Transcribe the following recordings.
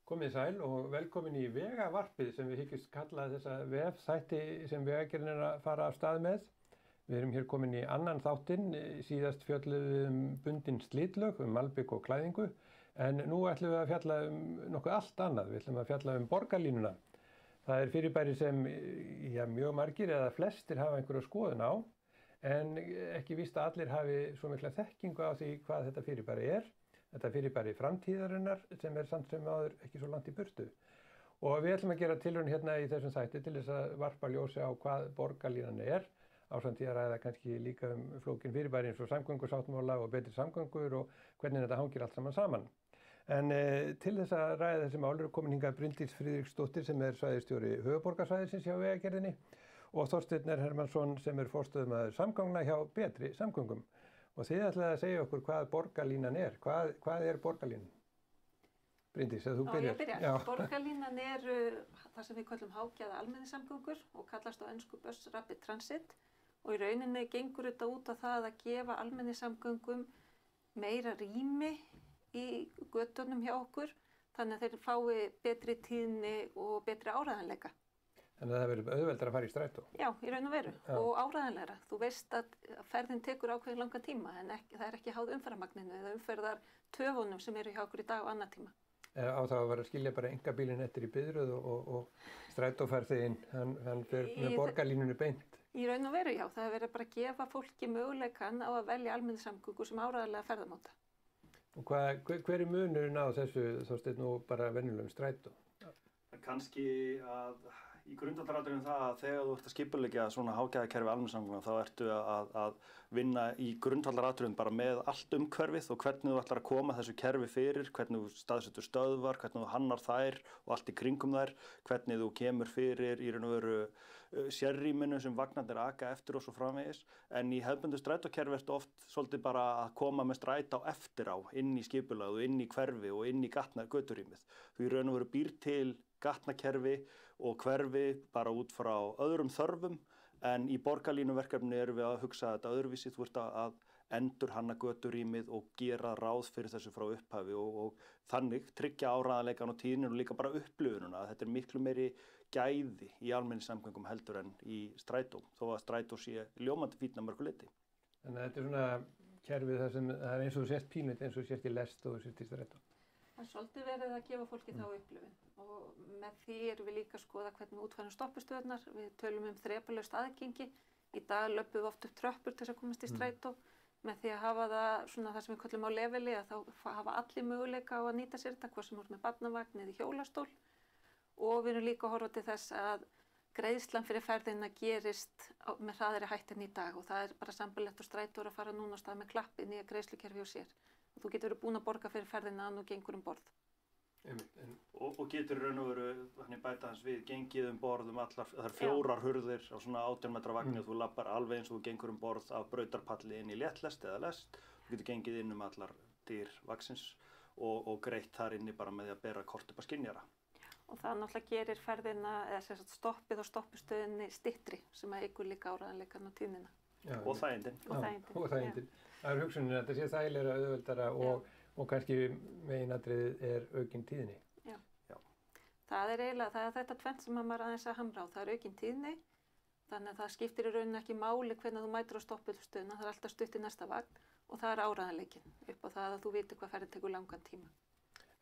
Komið sæl og velkomin í vegavarpið sem við hyggjumst kalla þessa vefþætti sem Vegagerðin er að fara af stað með. Við erum hér komin í annan þáttinn, síðast fjölluðum bundin slitlög, malbik og klæðingu, en nú ætlum við að fjalla nokkuð allt annað. Við ætlum að fjalla borgarlínuna. Það er fyrirbæri sem mjög margir eða flestir hafa einhverja skoðun á, en ekki víst að allir hafi svo mikla þekkingu á því hvað þetta fyrirbæri er. Þetta fyrirbæri framtíðarinnar sem samt sem áður ekki svo langt í burtu. Og við ætlum að gera tilraun hérna í þessum þætti til þess að varpa ljósi á hvað borgarlínan er, ásamt því að ræða kannski líka flókin fyrirbæri eins og samgöngusáttmála og betri samgöngur og hvernig þetta hangir allt saman. En til þess að ræða þessi mál eru komin hingað Bryndís Friðriksdóttir sem er svæðisstjóri höfuðborgarsvæðisins hjá Vegagerðinni og Þorsteinn Hermannsson sem er forstöðumaður samgangna hjá Betri samgöngum. Og þið ætlaði að segja okkur hvað borgarlínan er. Hvað er borgarlínan? Bryndís, þú byrjar. Ég byrja. Borgarlínan er það sem við kallum hágæða almenningssamgöngur og kallast á ensku Bus Rapid Transit. Og í rauninni gengur þetta út á það að gefa almenningssamgöngum meira rými í götunum hjá okkur. Þannig að þeir fái betri tíðni og betri áreiðanleika. Þannig að það verður auðveldara að fara í strætó? Já, í raun og veru og áreiðanlegra. Þú veist að ferðin tekur ákveðin langan tíma en það er ekki háð umferðarmagninu eða umferðartöfunum sem eru hjá okkur í dag og annar tíma. Á það að vera að skilja bara einkabílinn eftir í biðröð og strætófarþeginn, hann fer með borgarlínunni beint? Í raun og veru, já. Það er verið bara að gefa fólki möguleikann á að velja almenningssamgöngur sem áreiðanlega ferðamáta. Og hver er munurinn á þessu Þorsteinn nú bara venjulegum strætó? Kannski að í grundvallaratriðum það að þegar þú ert að skipuleggja svona hágæðakerfi almenningssamgangna þá ertu að vinna í grundvallaratriðum bara með allt umhverfið og hvernig þú ætlar að koma þessu kerfi fyrir, hvernig þú staðsetur stöðvar, hvernig þú hannar þær og allt í kringum þær, hvernig þú kemur fyrir í raun og veru sérrýminu sem vagnarnir aka eftir og svo framvegis. En í hefðbundnu strætókerfi ertu oft svolítið bara að koma með strætó eftir á, inn í skipulag og inn í hverfi og inn í göturýmið. Þú í raun og veru býr til gatnakerfi og hverfi bara út frá öðrum þörfum en í borgarlínuverkefni erum við að hugsa þetta öðruvísi. Þú ert að endurhanna göturýmið og gera ráð fyrir þessu frá upphafi og þannig tryggja áreiðanleikann og tíðnina og líka bara upplifununa. Þetta er miklu meiri gæði í almenningssamgöngum heldur en í strætó, þó að strætó sé ljómandi fínn að mörgu leyti. Þannig að þetta er svona kerfið þar sem það er eins og þú sést pínuð eins og þú sést í lest og þú sést í strætó. Það er svolítið verið að gefa fólki þá upplifun og með því erum við líka að skoða hvernig við útfærum stoppistöðnar. Við tölum þrepalaust aðgengi. Í dag löpum við oft upp tröppur til þess að komast í strætó. Með því að hafa það sem við kallum á leveli að þá hafa allir möguleika á að nýta sér þetta, hvort sem voru með barnavagn eða hjólastól. Og við erum líka að horfa til þess að greiðslan fyrir ferðina gerist með hraðari hætti en í dag og það er bara sambærilegt og strætó að fara núna á stað með klapp inn í greiðslukerfi og sér. Og þú getur verið búin að borga fyrir ferðina og gengur borð. Og getur raun og veru, þannig bæta hans við, gengið borð allar, það er 4 hurðir á svona 18 metra vagni og þú lappar alveg eins og þú gengur borð af brautarpalli inn í léttlest eða lest. Þú getur gengið inn allar dyr vagsins og greitt þar inni bara með því að bera kort upp að skynjara. Og það náttúrulega gerir ferðina, eða stoppið og stoppistöðinni styttri sem að eykur líka áreiðanleikann og tíðnina. Og þægindin. Og þægindin. Það er hugsunin að þetta sé þægilegra, auðveldara og kannski meginatriðið er aukin tíðni. Já. Það er þetta tvennt sem maður aðeins að hamra á. Það er aukin tíðni, þannig að það skiptir í rauninni ekki máli hvernig þú mætir á stoppistöðina. Það er alltaf stutt í næsta vagn og það er áreiðanleikinn upp á það að þú vitir hvað ferðin tekur langan tíma.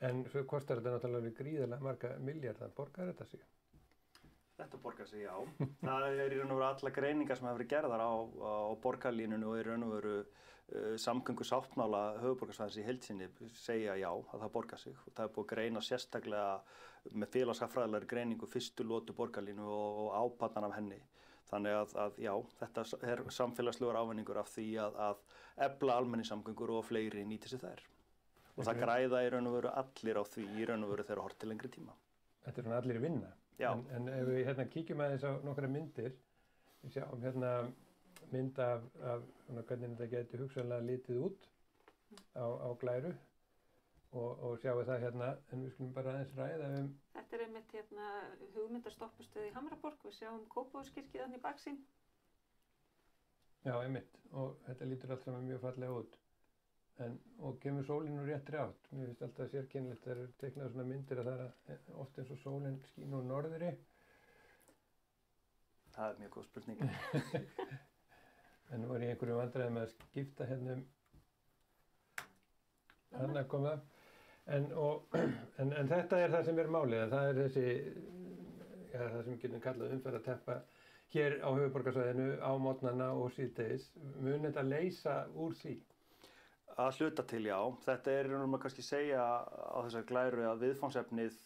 En svo kostar þetta náttúrulega gríðarlega marga milljarða. Borgar þetta sig? Þetta borgar sig, já. Það er í raun og veru alla greiningar sem hafa verið gerðar á borgarlínunni og í raun og veru samgöngusáttmála höfuðborgarsvæðisins í heild sinni segja já, að það borgar sig. Og það er búið að greina sérstaklega með félagshagfræðilegri greiningu fyrstu lotu borgarlínu og ábatan af henni. Þannig að já, þetta er samfélagslegur ávinningur af því að efla almenningssamgöngur og fleiri nýti sér þær. Og það græða í raun og veru allir á því í raun og veru þegar horft til lengri tíma. Þetta er svona allir að vinna. En ef við kíkjum aðeins á nokkra myndir, við sjáum mynd af hvernig þetta geti hugsanlega litið út á glæru og sjáum það en við skulum bara aðeins ræða Þetta er einmitt hugmyndastoppistöð í Hamraborg, við sjáum Kópavogskirkju þarna í baksýn. Já, einmitt, og þetta lítur allt saman mjög fallega út. og kemur sólinn úr réttri átt. Mér finnst alltaf sérkennilegt þegar teiknaðu svona myndir að það oft eins og sólinn skín úr norðri. Það mjög góð spurning. En nú ég einhverju vandræðum að skipta hérna þarna kom það. En þetta það sem málið, það þessi, það sem getum kallað umferðarteppa hér á höfuðborgarsvæðinu á morgnana og síðdegis. Mun þetta leysa úr því? Að hluta til, já. Þetta maður kannski segja á þessar glæru að viðfangsefnið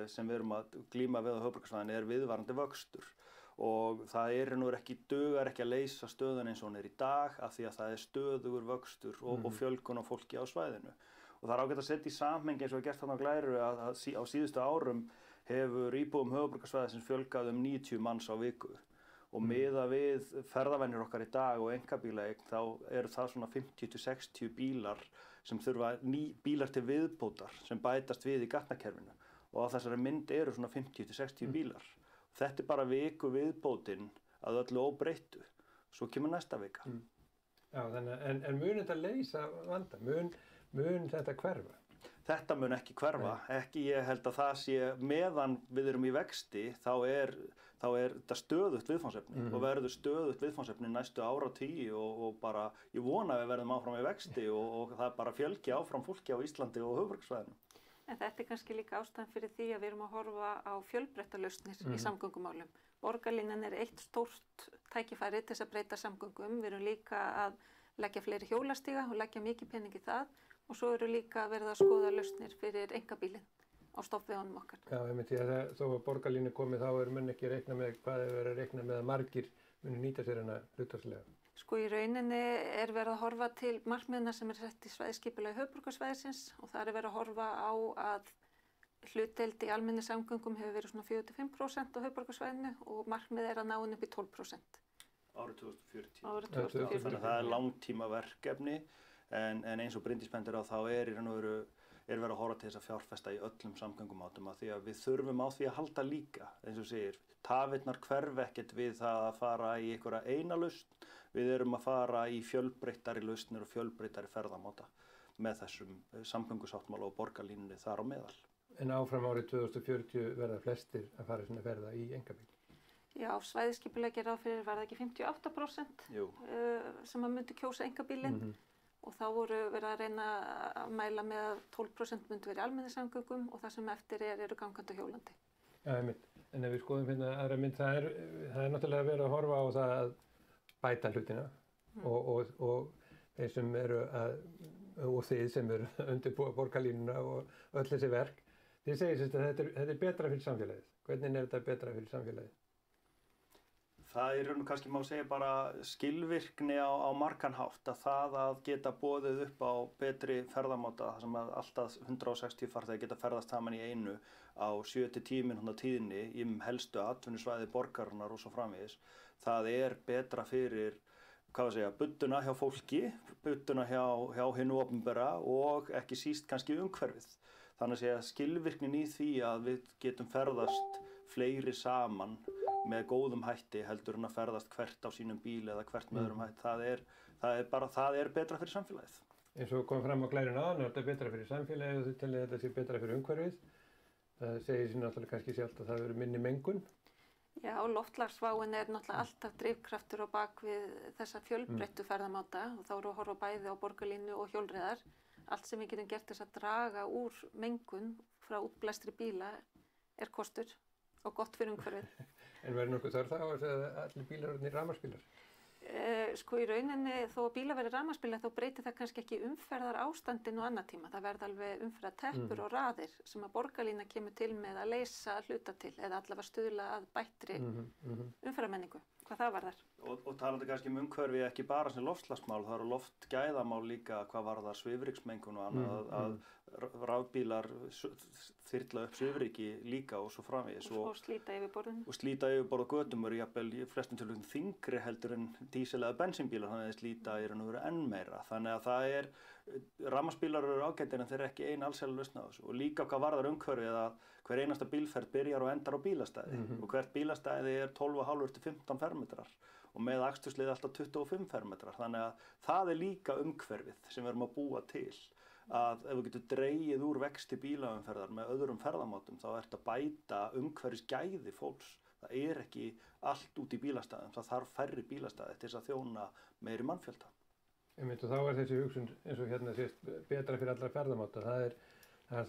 sem við erum að glíma við á höfuðborgarsvæðinu viðvarandi vöxtur. Og það dugar ekki að leysa stöðuna eins og hún í dag af því að það stöðugur vöxtur og fjölgun á fólki á svæðinu. Og það ágætt að setja í samhengi eins og gert þarna á glæru að á síðustu árum hefur íbúum höfuðborgarsvæðisins fjölgað 90 manns á viku. Og miðað við ferðavenjur okkar í dag og einkabílaeign þá það svona 50-60 bílar sem þurfa bílar til viðbótar sem bætast við í gatnakerfinu. Og á þessari mynd svona 50-60 bílar. Þetta bara viku viðbótin að öllu óbreyttu. Svo kemur næsta vika. Já, þannig, en mun þetta leysa vanda? Mun þetta hverfa? Þetta mun ekki hverfa. Ekki, ég held að það sé meðan við erum í vexti þá er þetta stöðugt viðfangsefni og verður stöðugt viðfangsefni næstu áratugi og bara ég vona að við verðum áfram í vexti og það bara fjölgi áfram fólki á Íslandi og höfuðborgarsvæðinu. En þetta kannski líka ástæðan fyrir því að við erum að horfa á fjölbreyttalausnir í samgöngumálum. Borgarlínan eitt stórt tækifæri til þess að breyta samgöngum. Við erum líka að leggja fleiri hjólastíga og leggja mikið pening í það og svo eru líka verið að skoða lausnir fyrir einkabílinn á stofnvegunum okkar. Já, því að þó að borgarlínu komið þá menn ekki reikna með hvað verið að reikna með að margir muni nýta sér hana hlutfallslega. Sko í rauninni verið að horfa til markmiðna sem sett í svæðisskipulagi höfuðborgarsvæðisins og það verið að horfa á að hlutdeild í almenningssamgöngum hefur verið svona 4-5% á höfuðborgarsvæðinu og markmið að ná henni upp í 12%. Árið 2040. Þannig að það langtímaverkefni en eins og Bryndís bendir á þá í raun og veru verið að horfa til þess að fjárfesta í öllum samgöngumátum af því að við þurfum á því að halda líka, eins og segir, tafirnar hverfa ekkert við það að fara í einhverja eina lausn, við erum að fara í fjölbreyttari lausnir og fjölbreyttari ferðamáta með þessum samgöngusáttmála og borgarlínunni þar á meðal. En áfram árið 2040 verða flestir að fara svona ferða í einkabíl? Já, svæðisskipulagi ráð fyrir var það ekki 58% sem að myndi kjósa einkabílinn. Og þá voru verið að reyna að mæla með að 12% myndi verið í almenningssamgöngum og það sem eftir eru gangandi og hjólandi. Já, einmitt. En ef við skoðum hérna aðra mynd, það er náttúrulega verið að horfa á það að bæta hlutina og þeir sem og þið sem eru undir borgarlínuna og öll þessi verk, þið segir að þetta betra fyrir samfélagið. Hvernig þetta betra fyrir samfélagið? Það kannski má segja bara skilvirkni á margan hátt að það að geta boðið upp á betri ferðamáta þar sem að alltaf 160 farþegar geta ferðast saman í einu á 7-10 mínútna tíðni í helstu atvinnusvæði borgarinnar og svo framvegis. Það betra fyrir budduna hjá fólki, budduna hjá hinu opinbera og ekki síst kannski umhverfið. Þannig að skilvirknin í því að við getum ferðast fleiri saman með góðum hætti heldur en að ferðast hvert á sínum bíl eða hvert með öðrum hætti. Það betra fyrir samfélagið. Eins og kom fram á glærinu áðan, þetta betra fyrir samfélagið og þau telja þetta sé betra fyrir umhverfið. Það segir sér náttúrulega kannski sjálft að það verður minni mengun. Já, loftslagsváin náttúrulega alltaf drifkraftur á bak við þessa fjölbreyttu ferðamáta og þá eru að horfa bæði á borgarlínu og hjólreiðar. Allt sem við getum gert þess að draga úr mengun frá útblæstri bíla kostur og gott fyrir umhverfið. En verður nokkuð þarf það á að allir bílar orðnir rafmagnsbílar? Sko í rauninni þó að bílar verði rafmagnsbílar þá breytir það kannski ekki umferðar ástandinu á annar tíma. Það verða alveg umferðarteppur og raðir sem að borgarlína kemur til með að leysa hluta til eða allavega stuðla að bættri umferðarmenningu. Hvað það varðar? Og talandi kannski umhverfi ekki bara sem loftslagsmál, það eru loftgæðamál líka hvað varðar svifryksmengun og annað að rafbílar þyrla upp svifryki líka og svo framvegis og slíta yfirborðin. Og slíta yfirborð á götum eru jafnvel í flestum tilfellum þyngri heldur en dísil eða bensínbílar, þannig að þeir slíta í raun og veru enn meira. Þannig að það rafmagnsbílar eru ágætir en þeir ekki ein allsherjar lausn á þessu. Og líka hvað varðar umhverfið að hver einasta bílferð byrjar og endar á bílastæði og hvert bílastæði 12,5 til 15 fermetrar og með akstursleið alltaf 25 fermetrar. Þannig að það líka umhverfið sem við erum að búa til. Að ef við getum dregið úr vexti bílaumferðar með öðrum ferðamátum þá ertu að bæta umhverfisgæði fólks. Það ekki allt út í bílastæðum, það þarf færri bílastæði til þess að þjóna meiri mannfjölda. Og þá þessi hugsun eins og hérna sést betra fyrir allra ferðamáta, það er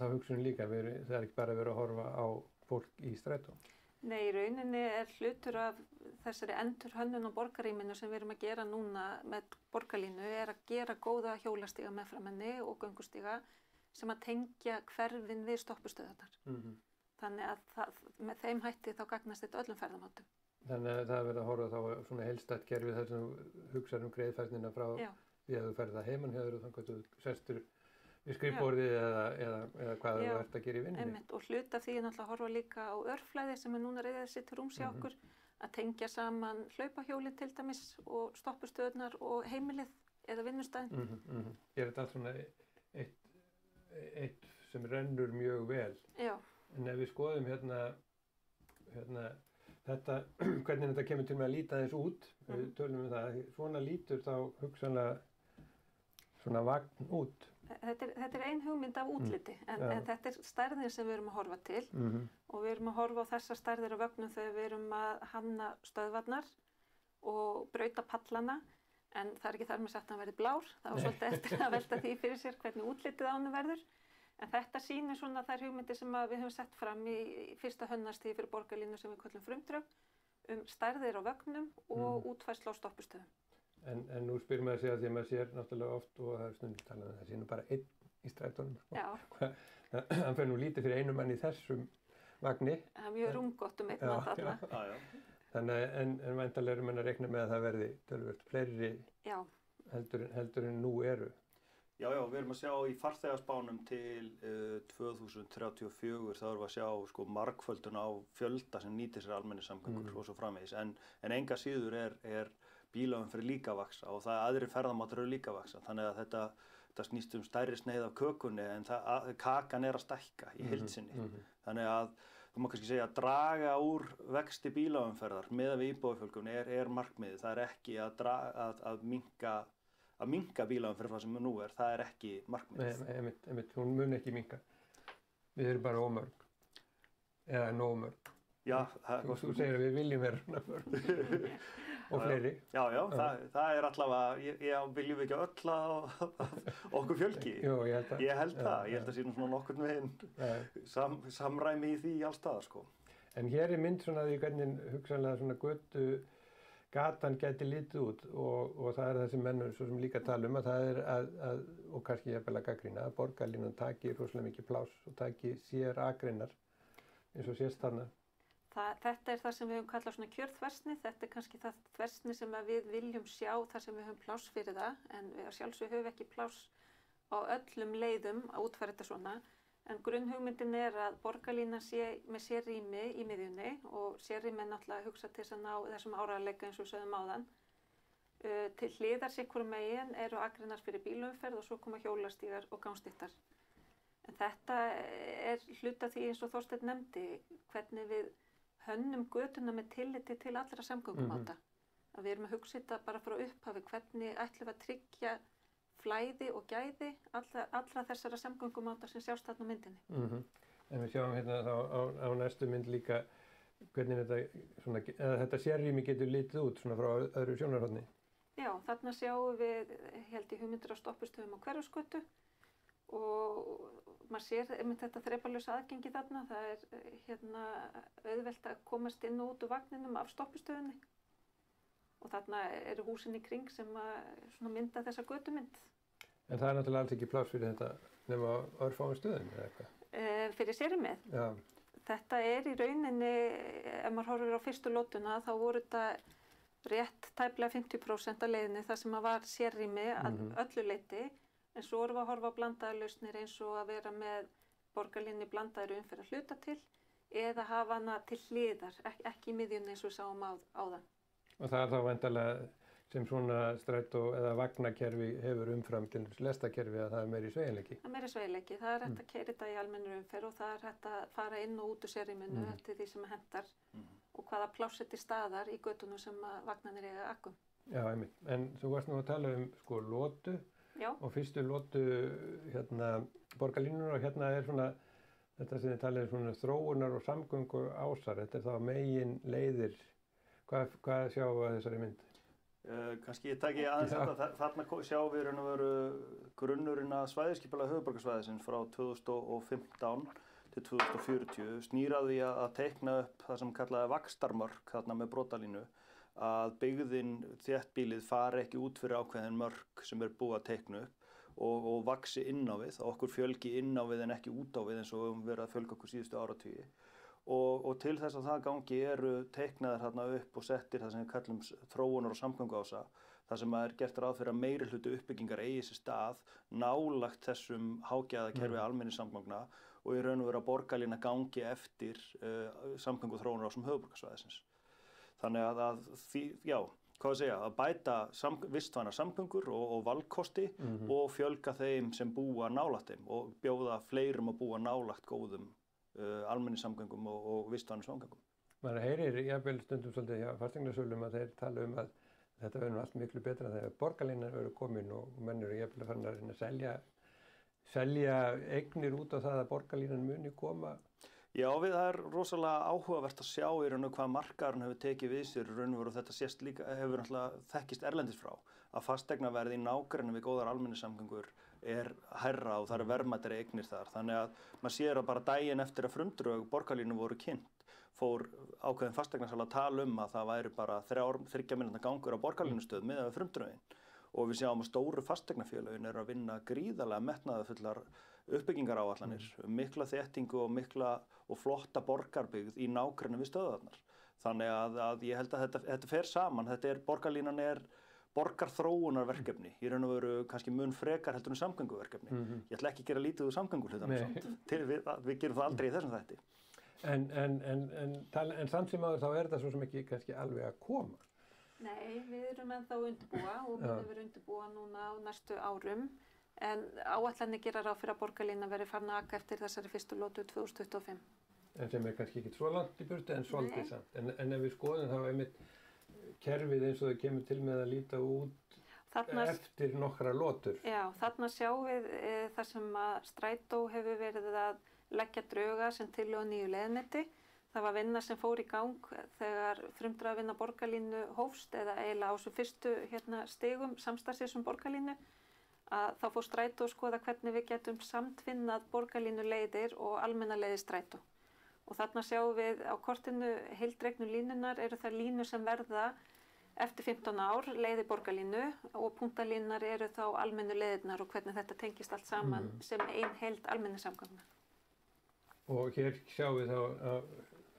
þá hugsun líka, það ekki bara verið að horfa á fólk í strætó. Nei, í rauninni hlutur af þessari endurhönnun og borgarrýminu sem við erum að gera núna með borgarlínu að gera góða hjólastíga meðfram henni og göngustíga sem að tengja hverfin við stoppustöðarnar. Þannig að með þeim hætti þá gagnast þetta öllum ferðamátum. Þannig að það verður að horfa þá á svona heildstætt kerfi þar sem þú hugsar greiðfærnina frá því að þú ferð það heiman hjá þér og þannig að þú sestur við skrifborðið eða hvað þú ert að gera í vinnunni. Einmitt, og hluta af því náttúrulega að horfa líka á örflæði sem núna reiðið sér til rúms hjá okkur, að tengja saman hlaupahjólið til dæmis og stoppustöðurnar og heimilið eða vinnustæðin. Ég þetta allt svona eitt sem rennur mjög vel. Já. En ef við skoðum hérna þetta, hvernig þetta kemur til með að líta þess út, við tölum það, svona lítur þá hugsanlega svona vagn út. Þetta ein hugmynd af útliti, en þetta stærðin sem við erum að horfa til og við erum að horfa á þessar stærðir á vögnum þegar við erum að hanna stöðvarnar og brauta pallana, en það ekki þar með sagt að hann verði blár, það var svolítið eftir að velta því fyrir sér hvernig útlitið á hann verður. En þetta sýnir svona þær hugmyndir sem við höfum sett fram í fyrsta hönnastíði fyrir borgarlínu sem við köllum frumdrög stærðir á vögnum og útfærslu á stoppustöðum. En nú spyr maður sig að því að maður sér náttúrulega oft og það stundum talað það sé nú bara einn í strætónum. Já. Hann fer nú lítið fyrir einum mann í þessum vagni. Það mjög rúmgott einn mann þarna. Já. Þannig en væntanlega eru menn að reikna með að það verði töluvert fleiri heldur en nú eru. Já, við erum að sjá í farþegaspánum til 2034 þá erum við að sjá margföldun á fjölda sem nýtir sér almenningssamgöngur og svo framvegis. En enga síður bílaumferð líka að vaxa og það aðrir ferðamátar eru líka að vaxa. Þannig að þetta snýst stærri sneið af kökunni en kakan að stækka í heild sinni. Þannig að þú má kannski segja að draga úr vexti bílaumferðar miðað við íbúafjölgun markmiðið. Það ekki að minnka bílaumferð það sem nú það ekki markmiðið. Nei, hún mun ekki minnka. Við erum bara ómörg. Eða nómörg. Já. Þú segir að við viljum vera svona mörg. Og fleiri. Já, það allavega, viljum við ekki öll að okkur fjölgi. Jú, ég held það. Ég held að sé nú svona nokkurn veginn samræmi í því alls staðar, sko. En hér mynd svona því hvernig hugsanlega svona gatan gæti litið út og það það sem menn svo sem líka tala að það og kannski jafnvel að gagnrýna, að borgarlínan taki rosalega mikið pláss og taki sér akreinar eins og sést þarna. Þetta það sem við höfum kallað svona kjörþversni, þetta kannski það þversni sem við viljum sjá þar sem við höfum pláss fyrir það, en við sjálfsög höfum ekki pláss á öllum leiðum að útfæra þetta svona, en grunnhugmyndin að borgarlínan sé með sérrými í miðjunni og sérrými náttúrulega hugsa til þess að ná þessum áreiðanleika eins og við sögðum áðan. Til hliðar sitt hvoru megin eru akreinar fyrir bílaumferð og svo koma hjólastígar og gangstyttar. En þetta hluti af því eins og Þorsteinn nefndi, hvernig við hönnum götuna með tilliti til allra samgöngumáta. Að við erum að hugsa þetta bara frá upphafi, hvernig ætlum við að tryggja flæði og gæði allra þessara samgöngumáta sem sjást þarna á myndinni. En við sjáum hérna á næstu mynd líka hvernig þetta sérrými getur litið út svona frá öðru sjónarhorni. Já, þarna sjáum við held í hugmyndir á stoppustöðum á Hverfisgötu og maður sér þetta þrepalausa aðgengi þarna. Það auðvelt að komast inn og út úr vagninum af stoppustöðinni. Og þarna eru húsin í kring sem mynda þessa götumynd. En það náttúrulega alls ekki pláss fyrir þetta nema örfáum stöðum eða eitthvað? Fyrir sérrýmið? Já. Þetta í rauninni, ef maður horfir á fyrstu lótuna, þá voru þetta rétt tæplega 50% af leiðinni þar sem var sérrými að öllu leyti. En svo erum við að horfa á blandaðar lausnir eins og að vera með borgarlínu blandaðri umferð að hluta til eða hafa hana til hliðar, ekki í miðjunni eins og við sáum áðan. Og það þá væntanlega sem svona strætó eða vagnakerfi hefur umfram til lestakerfi að það meiri sveigjanleiki? Það meiri sveigjanleiki. Það hægt að keyra þetta í almennri umferð og það hægt að fara inn og út úr sérrýminu eftir því sem hentar og hvaða pláss er til staðar í götunum sem að vagnarnir eiga að aka um. Já, einmitt. En þú varst nú að tala sko lotu Já. og fyrstu lotu borgarlínunar og hérna svona þetta sem þið talið svona þróunar og samgöngur ásar. Þetta þá megin leiðir. Hvað sjáum við að þessari mynd? Kannski ég taki aðeins þetta, þarna sjáum við raun og veru grunnurinn að svæðisskipulag höfuðborgarsvæðisins frá 2015 til 2040 snýraði að teikna upp það sem kallaði vaxtarmörk þarna með brotalínu að byggðin þéttbýlið fari ekki út fyrir ákveðin mörk sem búið að teikna upp og vaxi inn á við, okkur fjölgi inn á við en ekki út á við eins og við verið að fjölga okkur síðustu áratugi. Og til þess að það gangi eru teiknaðir þarna upp og settir það sem við kallum þróunar og samgönguása, það sem er gert ráð fyrir að meiri hluti uppbyggingar eigi sér stað nálagt þessum hágæðakerfi almenningssamgangna og í raun og veru að borgarlína gangi eftir samgönguþróunarásum höfuðborgarsvæðisins. Þannig að því, já, hvað að segja, að bæta vistvænar samgöngur og valkosti og fjölga þeim sem búa nálægt þeim og bjóða fleirum að búa nálægt góðum almenningssamgöngum og vistvænar samgöngum. Maður heyrir jafnvel stundum svolítið hjá fasteignasölum að þeir tala um að þetta verður allt miklu betra þegar borgarlínan verður komin og menn eru jafnvel farin að reyna að selja eignir út á það að borgarlínan muni koma. Já, það er rosalega áhugavert að sjá í raun og hvað markaðurinn hefur tekið við sér í raun og veru og þetta sést líka, hefur náttúrulega þekkist erlendis frá, að fasteignaverð í nágrenni við góðar almenningssamgöngur er hærra og það eru verðmætari eignir þar. Þannig að maður sér að bara daginn eftir að frumdrög borgarlínu voru kynnt, fór ákveðin fasteignasala að tala um að það væri bara 3 mínútna gangur á borgarlínustöð miðað við frumdrögin. Og við sjáum að stóru fasteignafélögin eru að vinna gríðarlega metnaðarfullar uppbyggingaráætlanir, mikla þéttingu og mikla og flotta borgarbyggð í nágrenni við stöðvarnar. Þannig að ég held að þetta fer saman. Borgarlínan er borgarþróunarverkefni, í raun og veru kannski mun frekar heldur en samgönguverkefni. Ég ætla ekki að gera lítið úr samgönguhlutanum samt. Við gerum það aldrei í þessum þætti. En samt sem áður þá er þetta svo sem ekki kannski alveg að koma. Nei, við erum ennþá að undirbúa og munum vera undirbúa núna á næstu árum. En áætlanir gera ráð fyrir að borgarlínan verði farin að aka eftir þessari fyrstu lotu 2025. En sem er kannski ekki svo langt í burtu en svolítið samt. En ef við skoðum þá einmitt kerfið eins og þau kemur til með að líta út eftir nokkra lotur. Já, þarna sjáum við þar sem að Strætó hefur verið að leggja drauga sem tillögu nýju leiðnetti. Það var vinna sem fór í gang þegar frumdröðavinna borgarlínu hófst eða eiginlega á þessu fyrstu stigum samstarfsins borgarlínu. Að þá fór Strætó að skoða hvernig við getum samtvinnað borgarlínu leiðir og almenna leiðir Strætó. Og þarna sjáum við á kortinu heildregnu línunar eru það línur sem verða eftir 15 ár leiðir borgarlínu og punktalínunar eru þá almennu leiðirnar og hvernig þetta tengist allt saman sem ein heild almenningssamgangna. Og hér sjáum við þá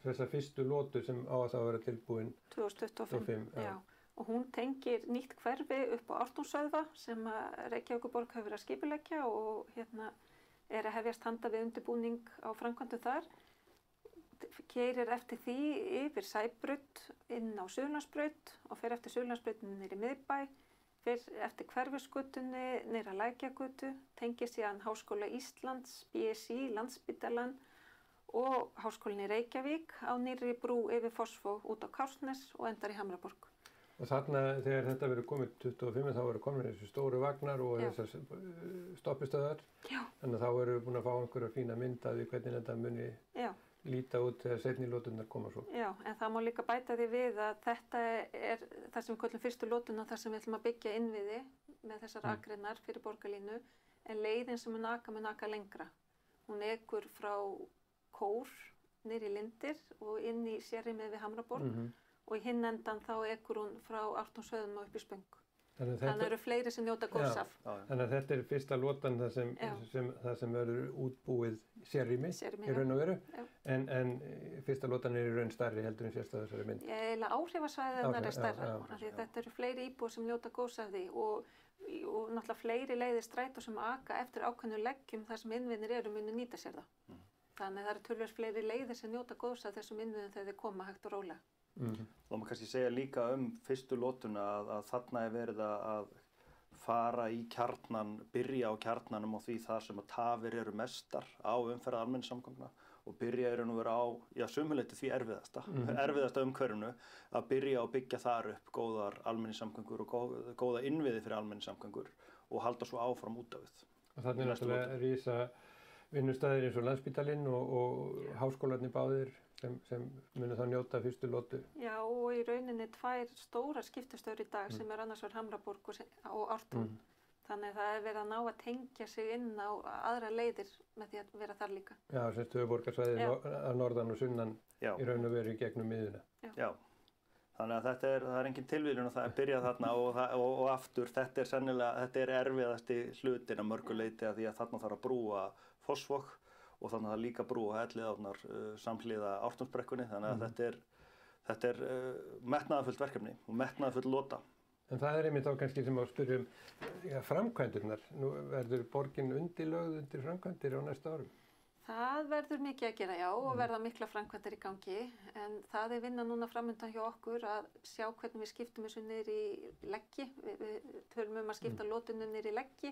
þessa fyrstu lotu sem á að það vera tilbúin 2025. Já. Og hún tengir nýtt hverfi upp á Ártúnsstöðva sem Reykjavíkurborg hefur verið að skipuleggja og er að hefjast handa við undirbúning á framkvæmdum þar. Keyrir eftir því yfir Sæbraut inn á Suðurlandsbraut og fer eftir Suðurlandsbrautinni niður í miðbæ, fer eftir Hverfisgötunni niður að Lækjargötu, tengir síðan Háskóla Íslands, BSI, Landspítalann og Háskólinn í Reykjavík á nýrri brú yfir Fossvog út á Kársnes og endar í Hamraborg. Og þarna þegar þetta verður komið 25 þá verður komin þessi stóru vagnar og þessar stoppistöðar. Já. Þannig að þá verður við búin að fá einhverja fína mynd af því hvernig þetta muni líta út þegar seinni loturnar koma svo. Já, en það má líka bæta því við að þetta er það sem við köllum fyrstu lotuna þar sem við ætlum að byggja innviði með þessar akreinar fyrir borgarlínu en leiðin sem mun aka lengra. Hún ekur frá Kór niður í Lindir og inn í sérrýmið við Hamraborg. Og í hinn endan þá ekur hún frá Ártúnsstöðum og upp í Spöng. Þannig að það eru fleiri sem njóta góðs af. Þannig að þetta er fyrsta lotan það sem verður útbúið sérrými í raun og veru. En fyrsta lotan er í raun stærri heldur en sérst að þessari mynd. Eiginlega áhrifasvæðirnar er stærra. Þetta eru fleiri íbúar sem njóta góðs af því og náttúrulega fleiri leiðir Strætó sem aka eftir ákveðnu leggjum þar sem innviðir eru muni nýta sér það. Þannig að það eru töluvert fleiri leiðir sem njóta góðs af þessum innviðum þegar þeir koma hægt og rólega. Þá má kannski segja líka fyrstu lotuna að þarna er verið að fara í kjarnan, byrja á kjarnanum og því þar sem að tafir eru mestar á umferð almenningssamgangna og byrja í raun og vera á, sömuleyti því erfiðasta umhverfinu að byrja að byggja þar upp góðar almenningssamgöngur og góða innviði fyrir almenningssamgöngur og halda svo áfram út af við. Og þannig náttúrulega rísa vinnustæðir eins og Landspítalinn og háskólarnir báðir sem munu þá njóta fyrstu lotu. Já, og í rauninni 2 stórar skiptastöður í dag sem annars vegar Hamraborg og Ártún. Þannig að það verið að ná að tengja sig inn á aðra leiðir með því að vera þar líka. Já, sem höfuðborgarsvæðið að norðan og sunnan í raun og veru í gegnum miðuna. Já. Þannig að það er engin tilviljun og það er byrjað þarna og aftur, þetta er erfiðasti hlutin að mörgu leyti að því að þarna þarf að brúa Fossvog og þannig að það líka brúa Elliðaárnar samhliða Ártúnsbrekkunni, þannig að þetta er metnaðarfullt verkefni og metnaðarfull lota. En það er einmitt þá kannski sem að spyrjum framkvæmdirnar. Nú verður borgin undirlögð undir framkvæmdir á næsta árum? Það verður mikið að gera, já, og verða mikla framkvæmdir í gangi, en það er vinna núna framundan hjá okkur að sjá hvernig við skiptum þessu niður í leggi. Við þurfum að skipta lótunum niður í leggi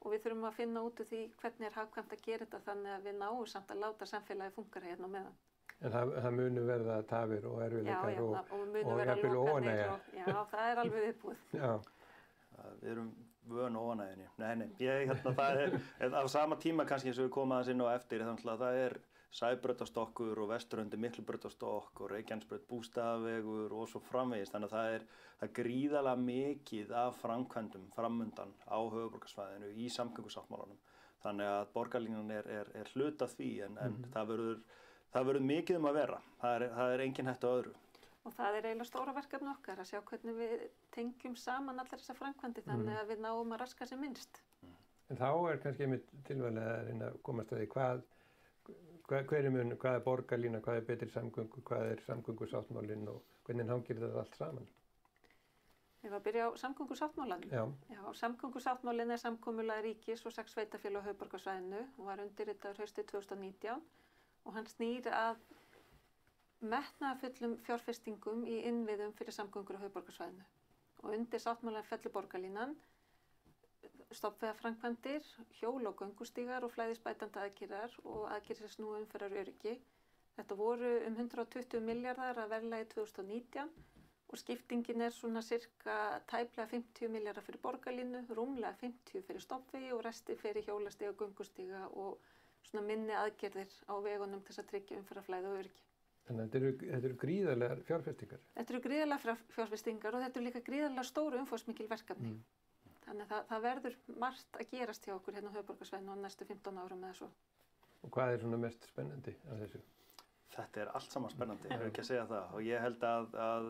og við þurfum að finna út úr því hvernig er hagkvæmt að gera þetta þannig að við náum samt að láta samfélagi fungera hérna á meðan. En það munu verða tafir og erfiðleikar og jafnvel óánægja. Já, það er alveg viðbúið. Já. Við erum vön óánægjunni. Það er á sama tíma kannski eins og við komum aðeins inn á eftir, þannig að það er Sæbrautarstokkur og Vesturöndi Miklubrautarstokk og Reykjanesbraut Bústaðavegur og svo framvegis. Þannig að það er gríðarlega mikið af framkvæmdum framundan á höfuðborgarsvæðinu í samgöngusáttmálanum. Þannig að borgarlínan er hluti af því en það verður mikið að vera. Það er engin hætta á öðru. Og það er eiginlega stóra verkefni okkar að sjá hvernig við tengjum saman allar þessar framkvæmdir þannig að við náum að raska sem minnst. En þá er kannski einmitt tilvalið að reyna að komast að því hvað er borgarlína, hvað er betri samgöngur, hvað er samgöngusáttmálinn og hvernig hangir það allt saman? Ef að byrja á samgöngusáttmálanum. Já, samgöngusáttmálinn er samkomulag ríkis og 6 sveitarfélög á höfuðborgarsvæðinu og var undirritaður haustið 2019 og hann snýr að metnaðarfullum fjárfestingum í innviðum fyrir samgöngur á höfuðborgarsvæðinu. Og undir sáttmálann fellur borgarlínan, stofnvegaframkvæmdir, hjól- og göngustígar og flæðisbætandi aðgerðir og aðgerðir sem snúa umferðaröryggi. Þetta voru 120 milljarðar að verðlagi 2019 og skiptingin er svona cirka tæplega 50 milljarðar fyrir borgarlínu, rúmlega 50 fyrir stofnvegi og resti fyrir hjólastíga og göngustíga og svona minni aðgerðir á vegunum til að tryggja umferðarflæði og öryggi. Þannig að þetta eru gríðarlegar fjárfestingar? Þetta eru gríðarlegar fjárfestingar og þetta eru líka gríðarlega stóru umfangsmikil verkefni. Þannig að það verður margt að gerast hjá okkur hérna á höfuðborgarsvæðinu á næstu 15 árum eða svo. Og hvað er svona mest spennandi af þessu? Þetta er allt saman spennandi, ég vil ekki að segja það. Og ég held að það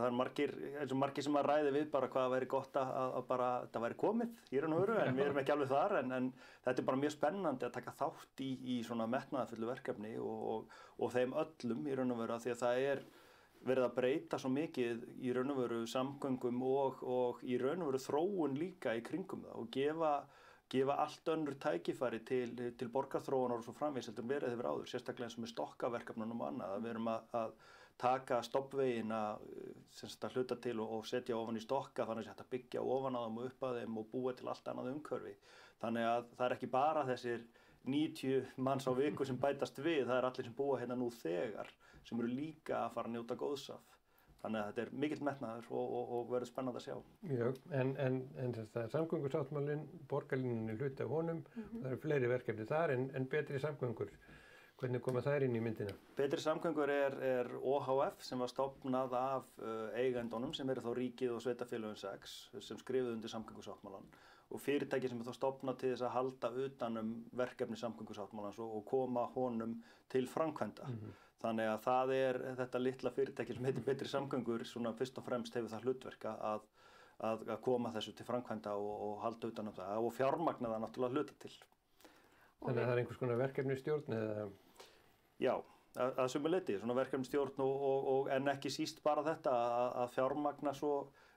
er margir sem að ræði við bara hvað væri gott að bara þetta væri komið í raun og veru, en við erum ekki alveg þar en þetta er bara mjög spennandi að taka þátt í svona metnaðarfullu verkefni og þeim öllum í raun og veru, því að það er verið að breyta svo mikið í raun og veru samgöngum og í raun og veru þróun líka í kringum það og gefa allt önnur tækifæri til borgarþróunar og svo framvegis heldur en verið hefur áður, sérstaklega eins og með stokkaverkefnunum og annað, að við erum að taka stofnvegina að hluta til og setja ofan í stokka þannig að þetta byggja ofan á þeim og upp að þeim og búa til allt annað umhverfi. Þannig að það er ekki bara þessir 90 manns á viku sem bætast við, það er allir sem búa hérna nú þegar sem eru líka að fara að njóta góðs af. Þannig að þetta er mikill metnaður og verður spennandi að sjá. Mjög, en samgöngusáttmálinn, borgarlínan er hluti af honum, það eru fleiri verkefni þar en betri samgöngur. Hvernig koma þær inn í myndina? Betri samgöngur er OHF sem var stofnað af eigendunum sem eru þá ríkið og sveitarfélögin 6 sem skrifuðu undir samgöngusáttmálann og fyrirtæki sem er þá stofnað til þess að halda utan verkefni samgöngusáttmálans og koma honum til framkvæmda. Þannig að það er þetta litla fyrirtæki sem heitir Betri samgöngur svona fyrst og fremst hefur það hlutverk að koma þessu til framkvæmda og halda utan það og fjármagna það náttúrulega hluta til. Þannig að það er einhvers konar verkefnisstjórn eða? Já, að sumu leyti, svona verkefnisstjórn en ekki síst bara þetta að fjármagna svo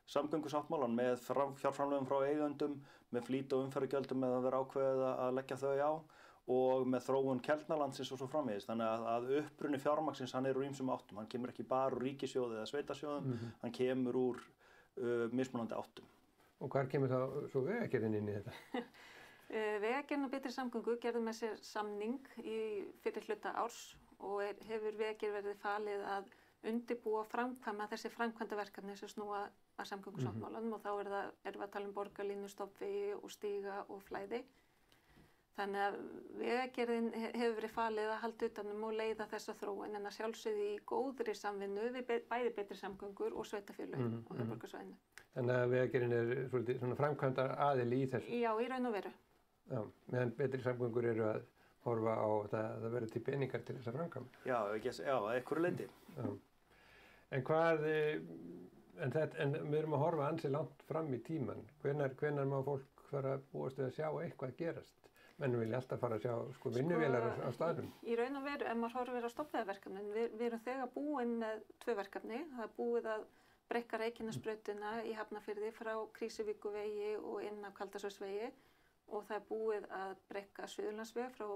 samgöngusáttmálann með fjárframlögum frá eigendum, með flýt- og umferðargjöldum með að vera ákveðið að leggja þau á og með þróun Keldnalandsins og svo framvegis. Þannig að uppruni fjármagnsins hann er úr ýmsum áttum. Hann kemur ekki bara úr ríkissjóði eða sveitasjóðum, hann kemur úr mismunandi áttum. Og hvar kemur þá svo vegagerðin inn í þetta? Vegagerðin og Betri samgöngur gerðu með sér samning í fyrir hluta árs og hefur Vegagerð verið falið að undirbúa og framkvæma þessi framkvæmdaverkefni sem snúa að samgöngusáttmálanum og þá erum við að tala um borgarlínu, stofnvegi og stíga og flæði. Þannig að Vegagerðin hefur verið falið að halda utanum og leiða þessa þróun en að sjálfsögðu í góðri samvinnu við bæði Betri samgöngur og sveitarfélögin á höfuðborgarsvæðinu. Þannig að Vegagerðin svolítið svona framkvæmdar aðili í þessu? Já, í raun og veru. Já, meðan Betri samgöngur eru að horfa á það verður til peningar til þess að framkvæma. Já, að einhverju leyti. En hvað, en við erum að horfa ansi langt fram í tíman. Hvenær má fólk fara að búast við að sjá eitthvað gerast? Menn vilja alltaf fara að sjá vinnuvélar á staðnum. Í raun og veru, ef maður horfir á stofnvegaverkefnin, við erum þegar búin með 2 verkefni. Það er búið að breikka Reykjanesbrautina í Hafnarfirði frá Krýsuvíkurvegi og inn af Kaldasölsvegi og það er búið að breikka Suðurlandsveg frá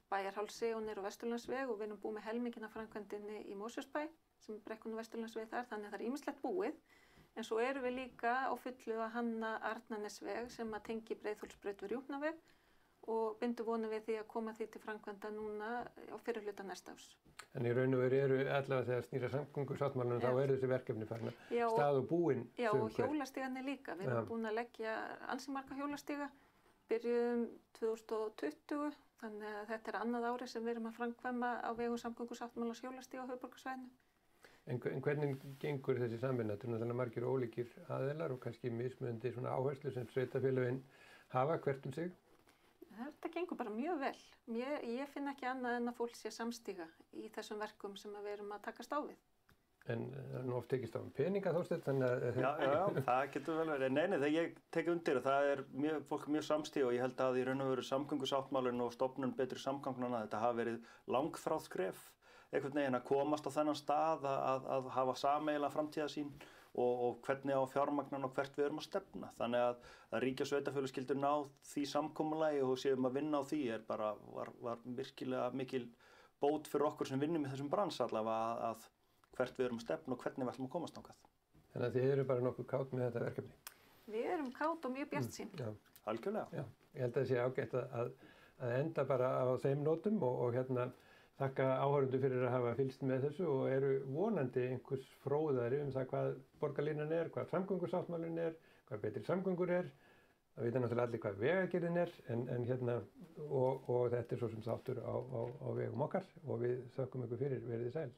Bæjarhálsi og niður á Vesturlandsveg og við erum búið með helminginn af framkvæmdinni í Mosfellsbæ sem er brekkun og Vesturlandsveg þar, þannig að það er ýmislegt búið. En svo erum við líka á fullu að hanna Arnarnesveg sem að tengi Breiðholtsbraut við Rjúpnaveg og bindum vonum við því að koma því til framkvæmda núna á fyrri hluta næsta árs. En í raun og veru eru allavega þegar snýr að samgöngusáttmálanum þá eru þessi verkefni farin að stað og búin. Já og hjólastígarnir líka. Við erum búin að leggja ansi marga hjólastíga, byrjuðum 2020, þannig að þetta er annað ári sem við erum að framkvæma á vegum samgöngusáttmálans hjólastíga á höfuðborgarsvæðinu. En hvernig gengur þessi samvinna? Þannig að margir ólíkir aðilar og kannski mismunandi svona áherslu sem sveitarfélögin hafa hvert sig? Þetta gengur bara mjög vel. Ég finn ekki annað en að fólk sé samstíga í þessum verkum sem við erum að takast á við. En það er nú oft tekist á peninga Þorsteinn, þannig að... Já, það getur vel verið. Nei, þegar ég tek undir það er fólk mjög samstíga og ég held að í raun og veru samgöngusáttmálinn og stofnun Betri samgangna þetta hafa verið langþráð skref. Einhvern veginn að komast á þennan stað að hafa sameiginlega framtíðarsýn og hvernig á fjármagnan og hvert við erum að stefna. Þannig að ríki og sveitarfélög skyldu ná því samkomulagi og séum að vinna á því var virkilega mikil bót fyrir okkur sem vinnum í þessum bransa allavega að hvert við erum að stefna og hvernig við ætlum að komast þangað. Þannig að þið eru bara nokkuð kátt með þetta verkefni? Við erum kátt og mjög bjartsýn. Já. Algjörlega. Já, ég held að það sé ágætt að enda bara á þeim nótum og þakka áhorfendur fyrir að hafa fylgst með þessu og eru vonandi einhvers fróðari það hvað borgarlínan hvað samgöngusáttmálinn hvað Betri samgöngur Það vita náttúrulega allir hvað Vegagerðin en og þetta svo sem þáttur á vegum okkar og við þökkum ykkur fyrir, verið þið sæl.